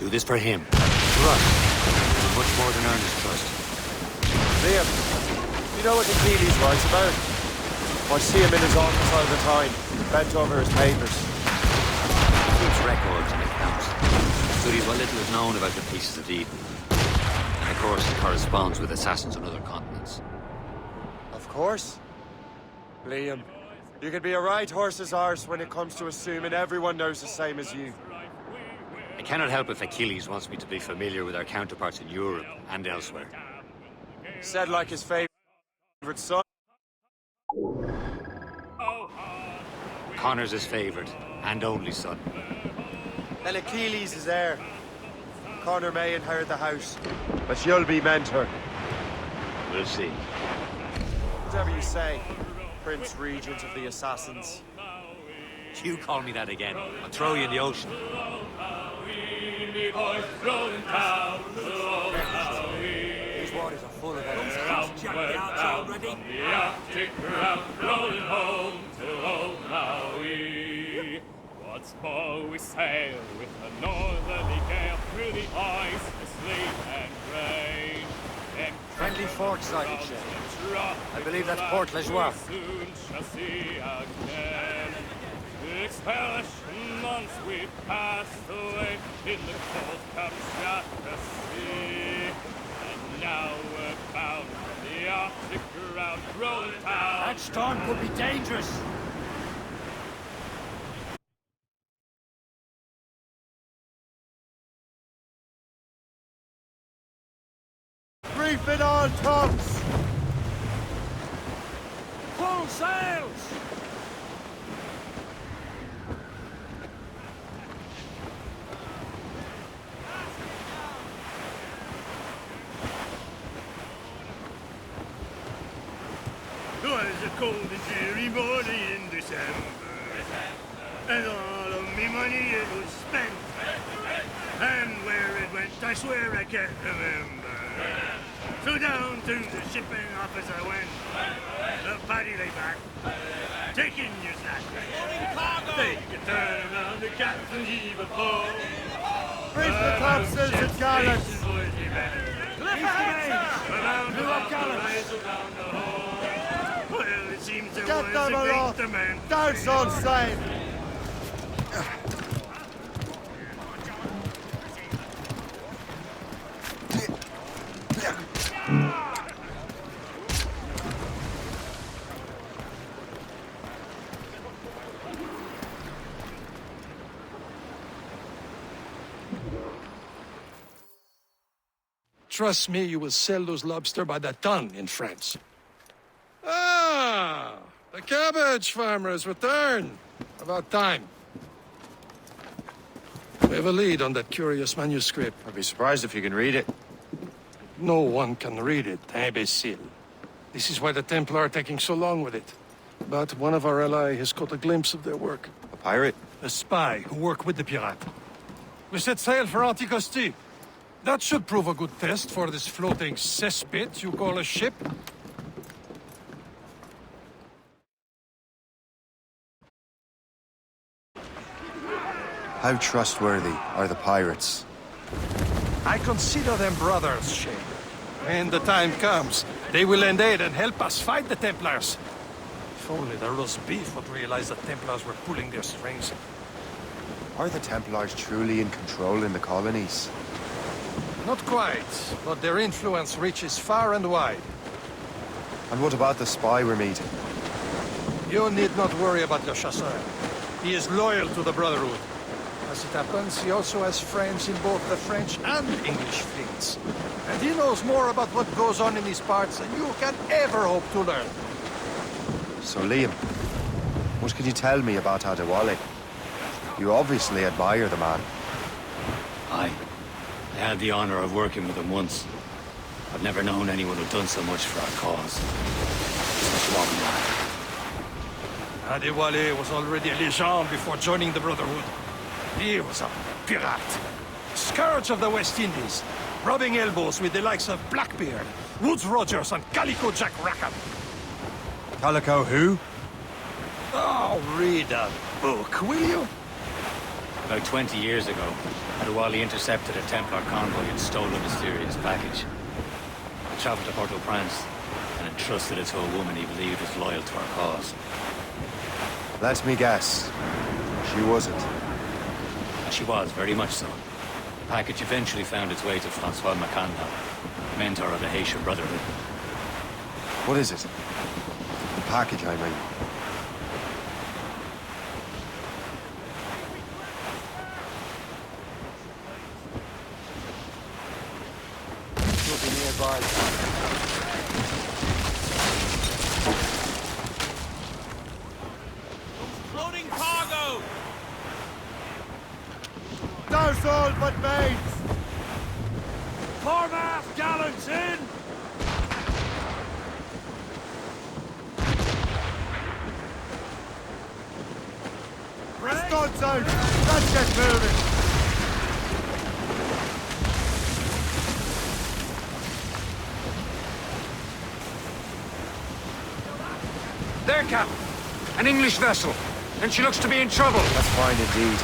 Do this for him. For us. Do much more than earn his trust. Liam, you know what Achilles writes about? I see him in his office all the time, bent over his papers. He keeps records and accounts. Studies what little is known about the pieces of Eden. And of course, he corresponds with assassins on other continents. Of course. Liam, you can be a right horse's arse when it comes to assuming everyone knows the same as you. I cannot help if Achilles wants me to be familiar with our counterparts in Europe and elsewhere. Said like his favorite son. Connor's his favorite, and only son. Then Achilles is heir. Connor may inherit the house, but you'll be mentor. We'll see. Whatever you say, Prince Regent of the Assassins. You call me that again, I'll throw you in the ocean. These waters are full of it. Once more we sail with a northerly gale through the ice, the sleet and rain. Friendly fort sighted, Shane. I believe that's Port Lejoie. Soon shall see again. 6 months we passed away in the cold Kamchatka Sea. And now we're bound from the Arctic ground, rolling town. That storm could be dangerous. Reef it on, tops! Full sails! It was a cold and dreary morning in December, and all of me money it was spent, and where it went I swear I can't remember. So down to the shipping office I went, the party lay back, taking your snack. They can turn around the captain heave a pole. Reef the topsails and gallants! Well, it seems there Get was them a great aloft! demand. Douse on sail! Trust me, you will sell those lobster by the ton in France. Ah! The cabbage farmer has returned. About time. We have a lead on that curious manuscript. I'd be surprised if you can read it. No one can read it, imbecile. This is why the Templar are taking so long with it. But one of our allies has caught a glimpse of their work. A pirate? A spy who worked with the pirate. We set sail for Anticosti. That should prove a good test for this floating cesspit you call a ship. How trustworthy are the pirates? I consider them brothers, Shane. When the time comes, they will lend aid and help us fight the Templars. If only the roast beef would realize the Templars were pulling their strings. Are the Templars truly in control in the colonies? Not quite, but their influence reaches far and wide. And what about the spy we're meeting? You need not worry about Le Chasseur. He is loyal to the Brotherhood. As it happens, he also has friends in both the French and English fleets. And he knows more about what goes on in these parts than you can ever hope to learn. So Liam, what can you tell me about Adewale? You obviously admire the man. Aye. I had the honor of working with him once. I've never known anyone who'd done so much for our cause. Such one man. Adewale was already a legend before joining the Brotherhood. He was a pirate. Scourge of the West Indies, rubbing elbows with the likes of Blackbeard, Woodes Rogers, and Calico Jack Rackham. Calico who? Oh, read a book, will you? About 20 years ago, Adewale intercepted a Templar convoy and stole a mysterious package. He traveled to Port-au-Prince and entrusted it to a woman he believed was loyal to our cause. Let me guess. She wasn't. And she was, very much so. The package eventually found its way to Francois Macanda, mentor of the Haitian Brotherhood. What is it? The package, I mean. She'll be nearby. Loading cargo! Those all but mates! Foremast gallants in! Studs out! Let's get moving! There, Captain. An English vessel. And she looks to be in trouble. That's fine indeed.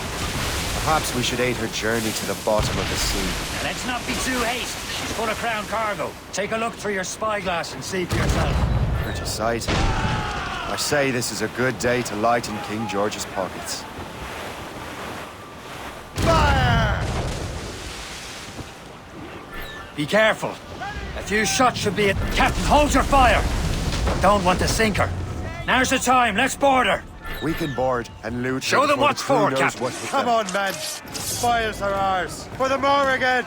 Perhaps we should aid her journey to the bottom of the sea. Now, let's not be too hasty. She's full of crown cargo. Take a look through your spyglass and see for yourself. Pretty sight. I say this is a good day to lighten King George's pockets. Fire! Be careful. A few shots should be it. Captain, hold your fire. Don't want to sink her. Now's the time. Let's board her. We can board and loot. Show them what's for, Captain. Come on, men. Spoils are ours. For the Morrigan!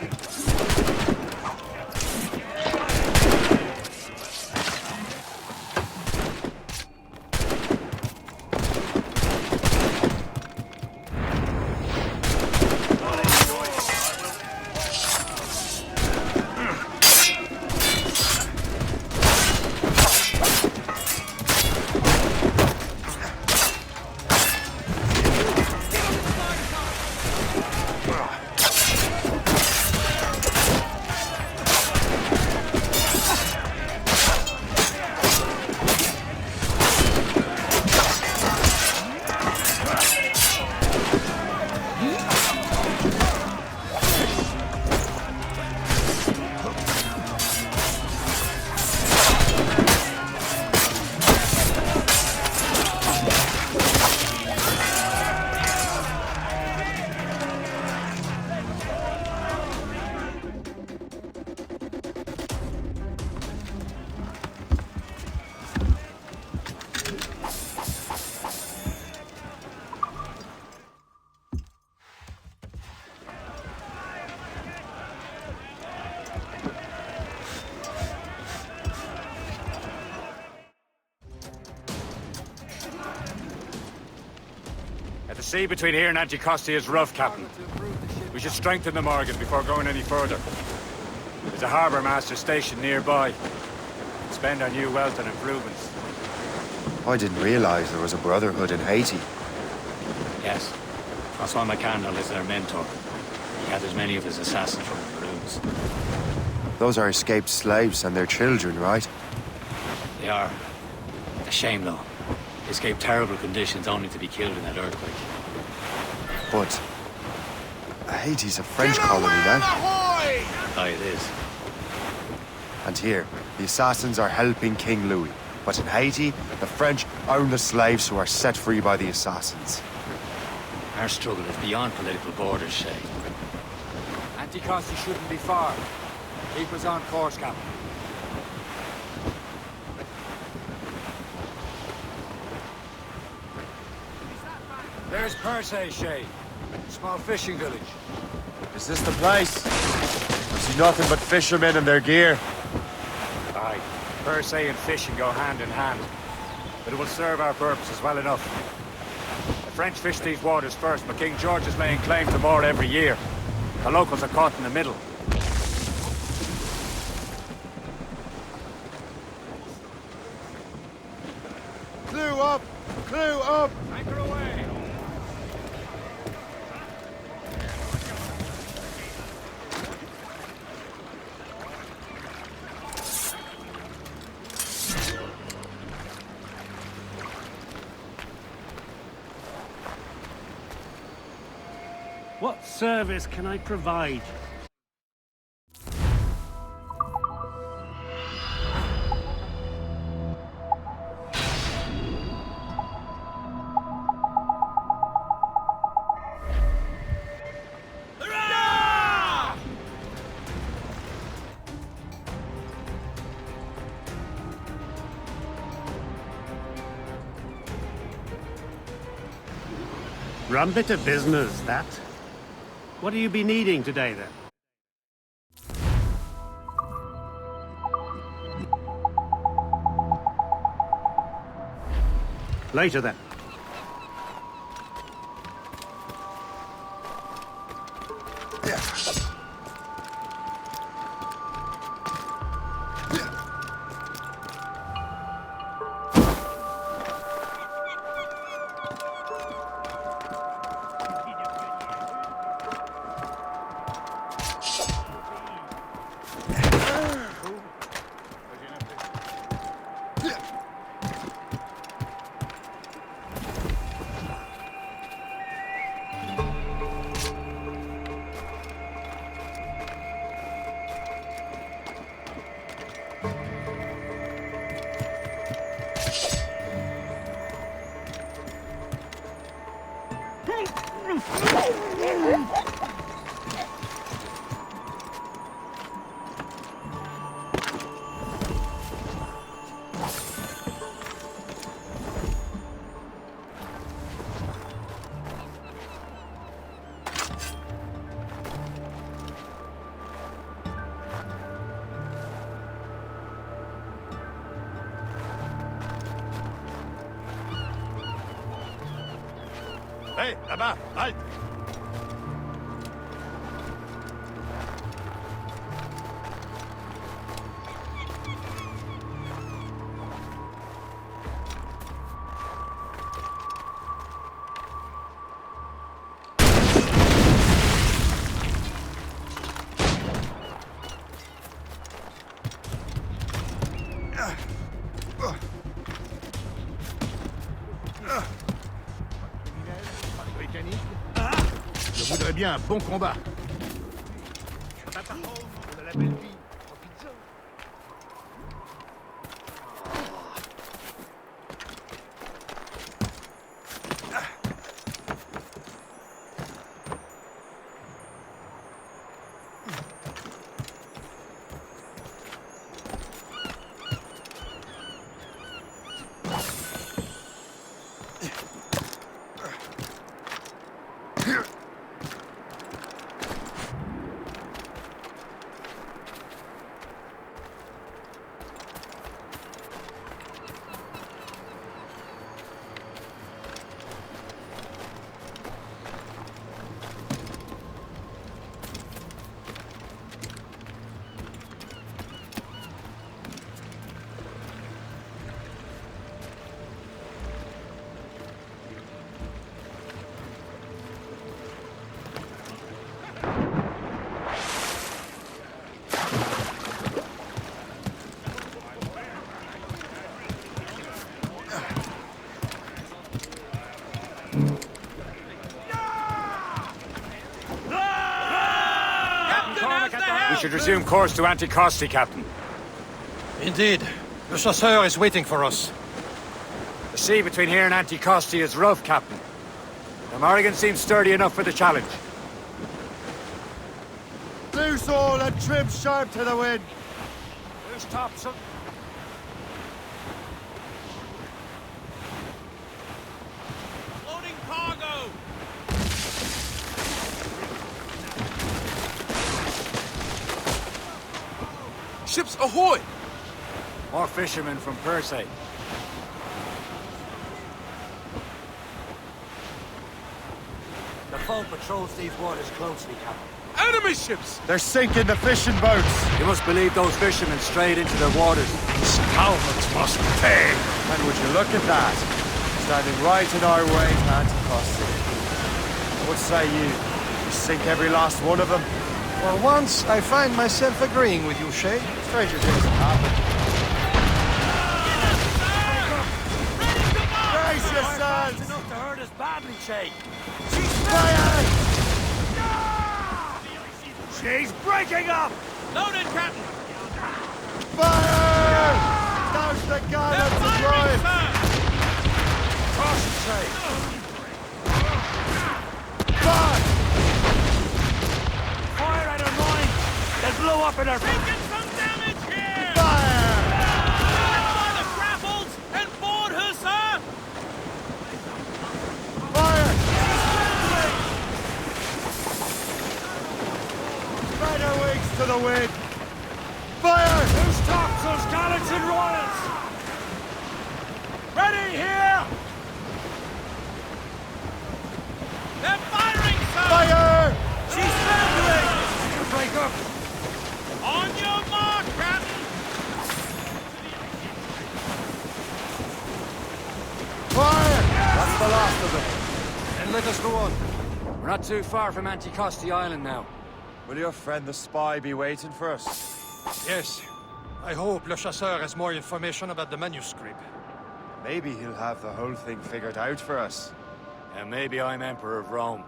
The sea between here and Anticosti is rough, Captain. We should strengthen the Morgan before going any further. There's a harbour master stationed nearby. Spend our new wealth on improvements. I didn't realize there was a brotherhood in Haiti. Yes. Francois Macanda is their mentor. He gathers many of his assassins from the rooms. Those are escaped slaves and their children, right? They are. A shame, though. They escaped terrible conditions only to be killed in that earthquake. But Haiti's a French colony now. Aye, it is. And here, the assassins are helping King Louis. But in Haiti, the French own the slaves who are set free by the assassins. Our struggle is beyond political borders, Shay. Anticosti shouldn't be far. Keep us on course, Captain. There's Perse, Shay. Small fishing village. Is this the place? I see nothing but fishermen and their gear. Aye. Perse and fishing go hand in hand. But it will serve our purposes well enough. The French fish these waters first, but King George is laying claim to more every year. The locals are caught in the middle. Clue up! Clue up! Anchor away! What service can I provide? Rum bit of business, that. What do you be needing today, then? Later, then. Hé, là-bas, halte! Je voudrais bien un bon combat. We should resume course to Anticosti, Captain. Indeed. The chasseur is waiting for us. The sea between here and Anticosti is rough, Captain. The Morrigan seems sturdy enough for the challenge. Loose all and trim sharp to the wind. Loose topsail. Loading cargo! Ships ahoy! More fishermen from Persay. The foe patrols these waters closely, Captain. Enemy ships! They're sinking the fishing boats. You must believe those fishermen strayed into their waters. Scoundrels must pay! And would you look at that? Standing right in our way to Anticosti. What say you? We sink every last one of them? For once, I find myself agreeing with you, Shay. Stranger things have happened. Brace yourselves! Enough to hurt us badly, Shay. Fire! She's breaking up! Loaded, Captain! Fire! Douse the gun They're at the firing, drive! sir! Concentrate. Fire! Fire at her mine! They'll blow up in her... Taking some damage here! Fire! By the grapples and board her, sir! Fire! Spread her wings to the wind! Fire! Who's tops those gallants and royals? Ready here! They're firing, sir! Fire! She's foundering! Break up! On your mark, Captain! Fire! That's the last of them. And let us go on. We're not too far from Anticosti Island now. Will your friend the spy be waiting for us? Yes. I hope Le Chasseur has more information about the manuscript. Maybe he'll have the whole thing figured out for us. And maybe I'm Emperor of Rome.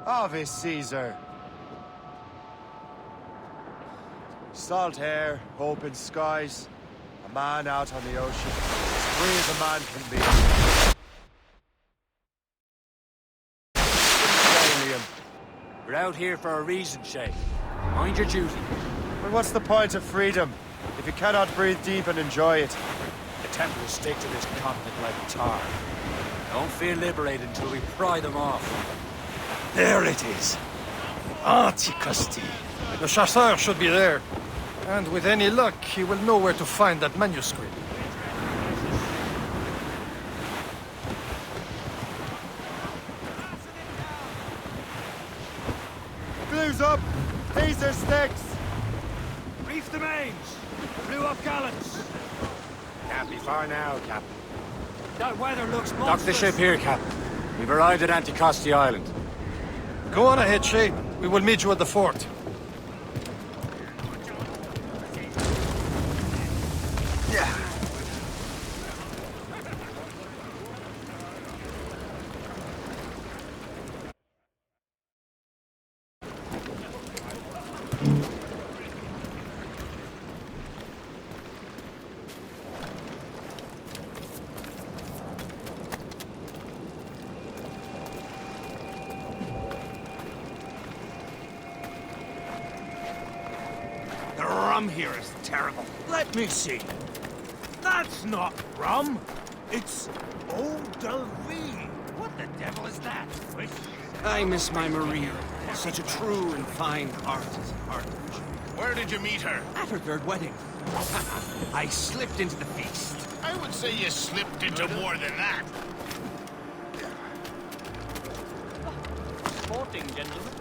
Ave Caesar! Salt air, open skies, a man out on the ocean, as free as a man can be. Alien. We're out here for a reason, Shay. Mind your duty. But what's the point of freedom if you cannot breathe deep and enjoy it? The Templars stick to this continent like tar. Don't feel liberated until we pry them off. There it is. Anticosti. Le Chasseur should be there. And with any luck, he will know where to find that manuscript. Glue's up! These are sticks! Reef the mains. Blew up gallants. Can't be far now, Captain. That weather looks Dock monstrous. the ship here, Captain. We've arrived at Anticosti Island. Go on ahead, Shay. We will meet you at the fort. The rum here is terrible. Let me see. That's not rum. It's eau de vie. What the devil is that? I miss my Maria. Such a true and fine artisan. Where did you meet her? At her third wedding. I slipped into the feast. I would say you slipped into more than that. Sporting, gentlemen.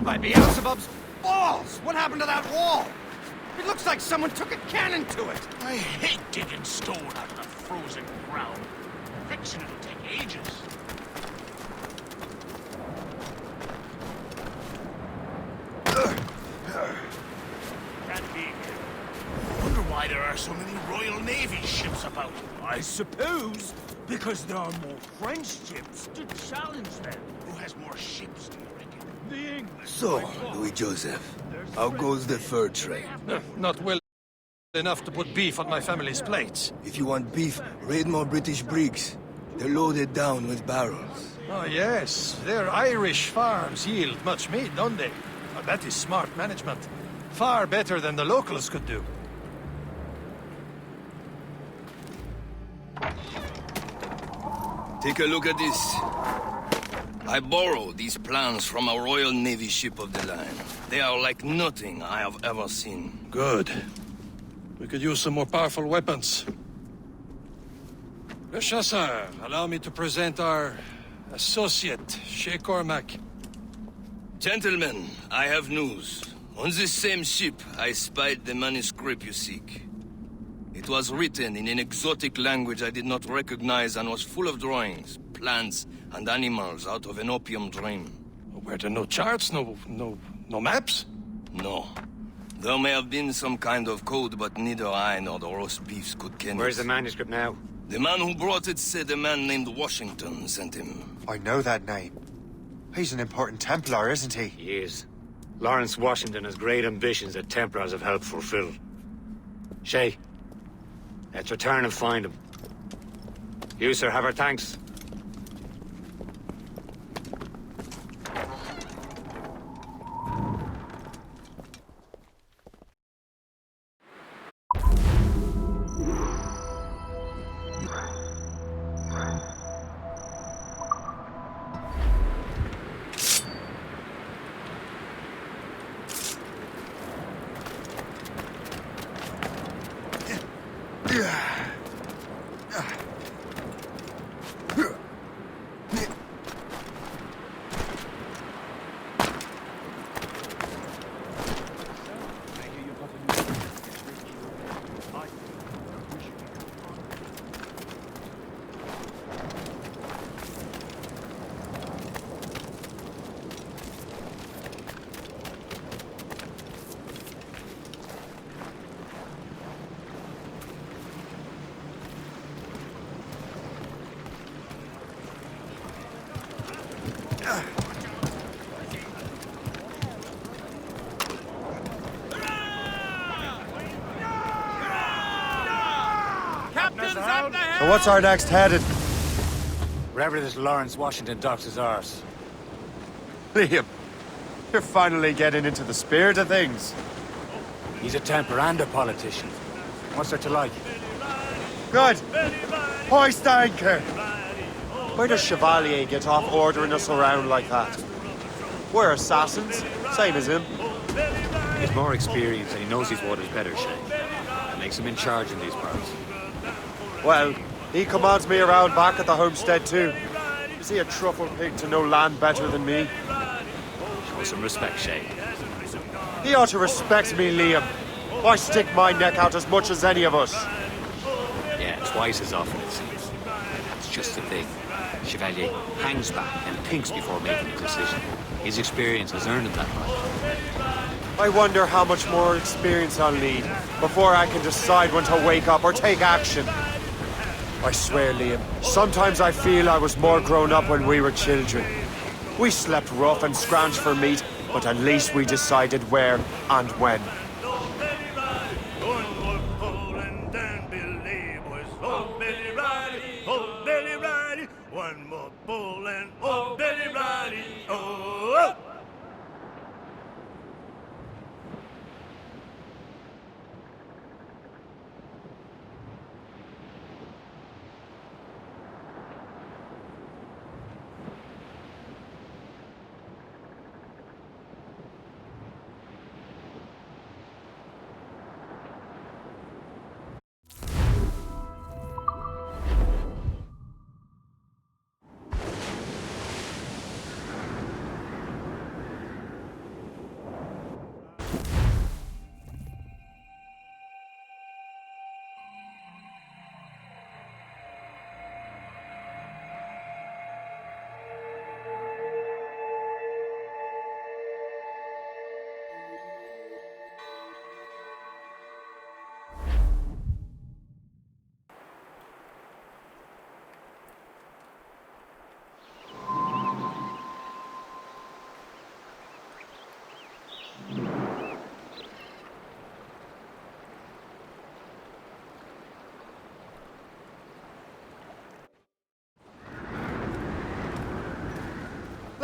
by Beelzebub's balls! What happened to that wall? It looks like someone took a cannon to it. I hate digging stone out of the frozen ground. Fixing it'll take ages. Can't be here. I wonder why there are so many Royal Navy ships about. I suppose because there are more French ships to challenge them. Who has more ships than you reckon? The English. So, Louis Joseph, how goes the fur trade? Not well enough to put beef on my family's plates. If you want beef, raid more British brigs. They're loaded down with barrels. Oh, yes. Their Irish farms yield much meat, don't they? Oh, that is smart management. Far better than the locals could do. Take a look at this. I borrowed these plans from a Royal Navy ship of the line. They are like nothing I have ever seen. Good. We could use some more powerful weapons. Le Chasseur, allow me to present our associate, Shay Cormac. Gentlemen, I have news. On this same ship, I spied the manuscript you seek. It was written in an exotic language I did not recognize and was full of drawings, plants, and animals out of an opium dream. Were there no charts, no maps? No. There may have been some kind of code, but neither I nor the roast beefs could ken Where's it. the manuscript now? The man who brought it said a man named Washington sent him. I know that name. He's an important Templar, isn't he? He is. Lawrence Washington has great ambitions that Templars have helped fulfill. Shay, let's return and find him. You, sir, have our thanks. So what's our next headed? Wherever this Lawrence Washington docks is ours. Liam, you're finally getting into the spirit of things. He's a Templar and a politician. What's there to like? Good. Hoist anchor. Where does Chevalier get off ordering us around like that? We're assassins, same as him. He's more experienced and he knows these waters better, Shay. That makes him in charge in these parts. Well, he commands me around back at the homestead too. Is he a truffle pig to know land better than me? Show some respect, Shay. He ought to respect me, Liam. I stick my neck out as much as any of us. Yeah, twice as often, it seems. That's just the thing. Chevalier hangs back and thinks before making a decision. His experience has earned him that right. I wonder how much more experience I'll need before I can decide when to wake up or take action. I swear, Liam, sometimes I feel I was more grown up when we were children. We slept rough and scrounged for meat, but at least we decided where and when. One more pull and then Billy boys. Oh, Billy Riley, oh, Billy Riley. One more pull and oh, Billy Riley, oh.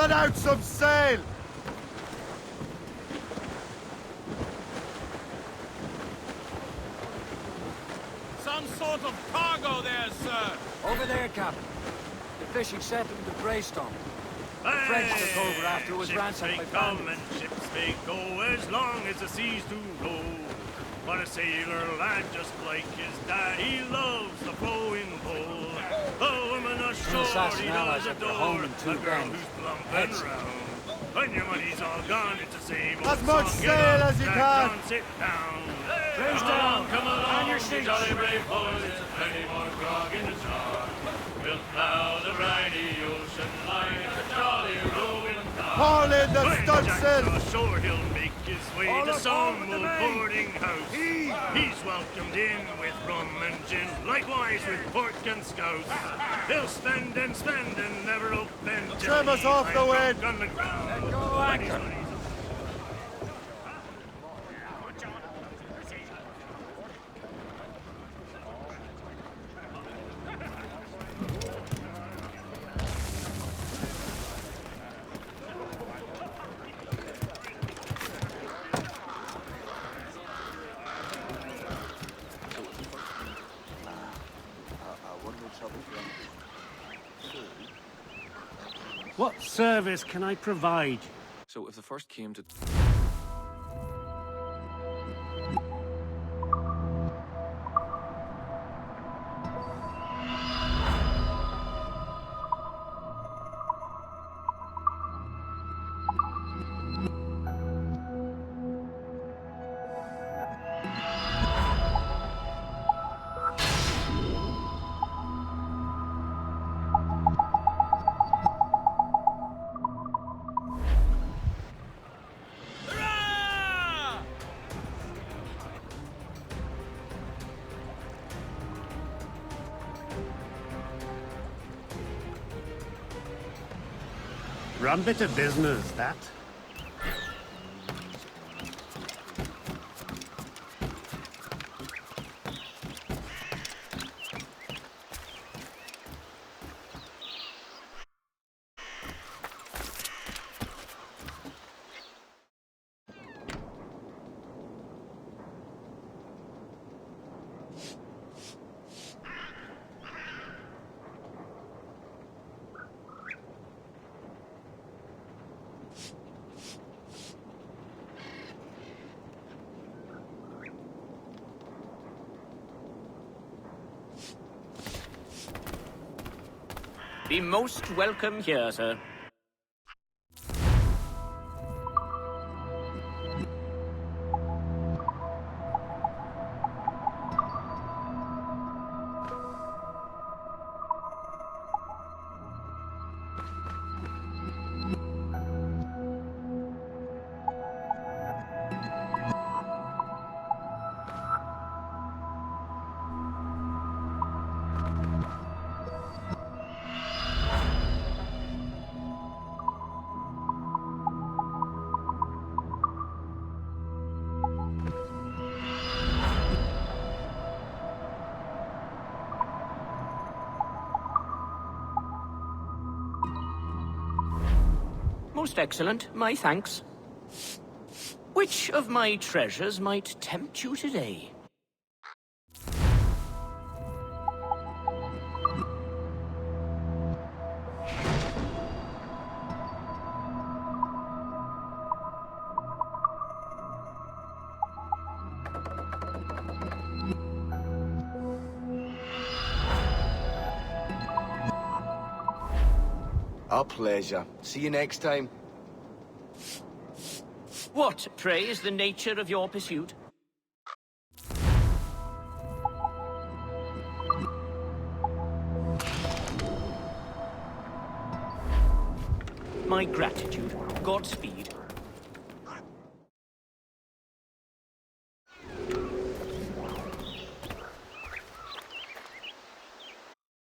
Let out some sail! Some sort of cargo there, sir. Over there, Captain. The fishing settlement of Greystone. The French took over after it was ransacked by bandits. And ships may go as long as the seas do roll. But a sailor lad just like his daddy loves the flowing pole. A woman ashore he does adore, a girl who's plump and round. When your money's all gone, it's the same old As much song. sail as you Jack can. John, sit down. Raise down. Come along, your you seats. jolly brave boys. There's plenty more grog in the jar. We'll plow the briny ocean like a jolly rowing car. Haul in the When stunsail! Jack's ashore, he'll make his way to some old boarding house. He's welcomed in with rum and gin, likewise with pork and scouse. He'll spend and never open till Trim us off the wind. on the ground. Let go anchor. What service can I provide? So if the first came to... Hurrah! Rum bit of business, that. Be most welcome here, sir. Most excellent, my thanks. Which of my treasures might tempt you today? A pleasure. See you next time. What, pray, is the nature of your pursuit? My gratitude. Godspeed.